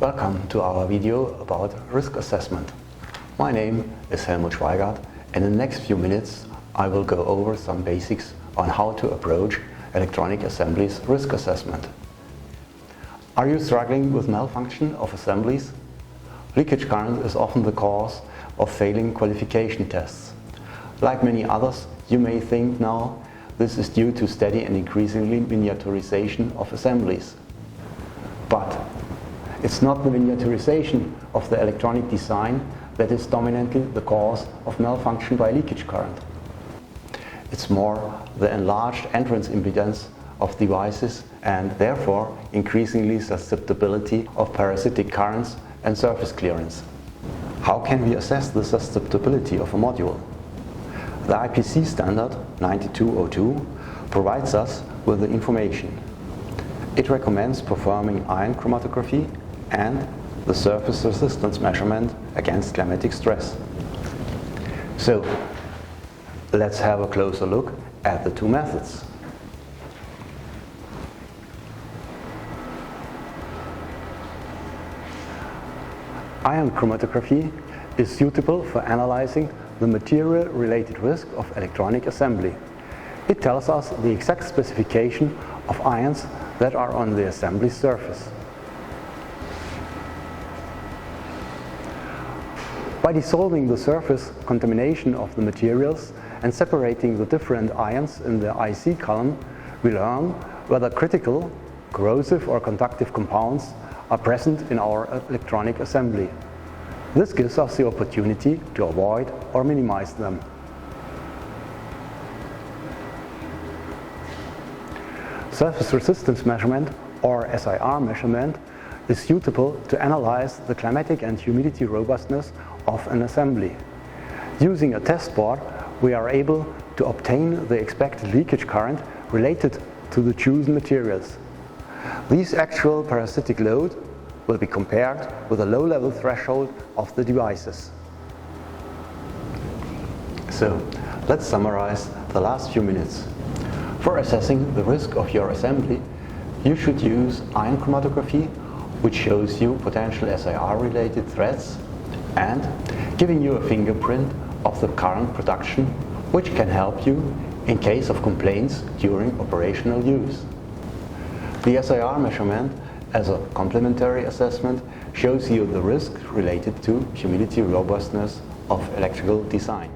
Welcome to our video about risk assessment. My name is Helmut Schweigart, and in the next few minutes I will go over some basics on how to approach electronic assemblies risk assessment. Are you struggling with malfunction of assemblies? Leakage current is often the cause of failing qualification tests. Like many others, you may think now this is due to steady and increasingly miniaturization of assemblies. But it's not the miniaturization of the electronic design that is dominantly the cause of malfunction by leakage current. It's more the enlarged entrance impedance of devices and therefore increasingly susceptibility of parasitic currents and surface clearance. How can we assess the susceptibility of a module? The IPC standard 9202 provides us with the information. It recommends performing ion chromatography and the surface resistance measurement against climatic stress. So, let's have a closer look at the two methods. Ion chromatography is suitable for analyzing the material-related risk of electronic assembly. It tells us the exact specification of ions that are on the assembly surface. By dissolving the surface contamination of the materials and separating the different ions in the IC column, we learn whether critical, corrosive or conductive compounds are present in our electronic assembly. This gives us the opportunity to avoid or minimize them. Surface resistance measurement, or SIR measurement, is suitable to analyze the climatic and humidity robustness of an assembly. Using a test board, we are able to obtain the expected leakage current related to the chosen materials. These actual parasitic load will be compared with a low-level threshold of the devices. So, let's summarize the last few minutes. For assessing the risk of your assembly, you should use ion chromatography, which shows you potential SIR-related threats and giving you a fingerprint of the current production, which can help you in case of complaints during operational use. The SIR measurement as a complementary assessment shows you the risk related to humidity robustness of electrical design.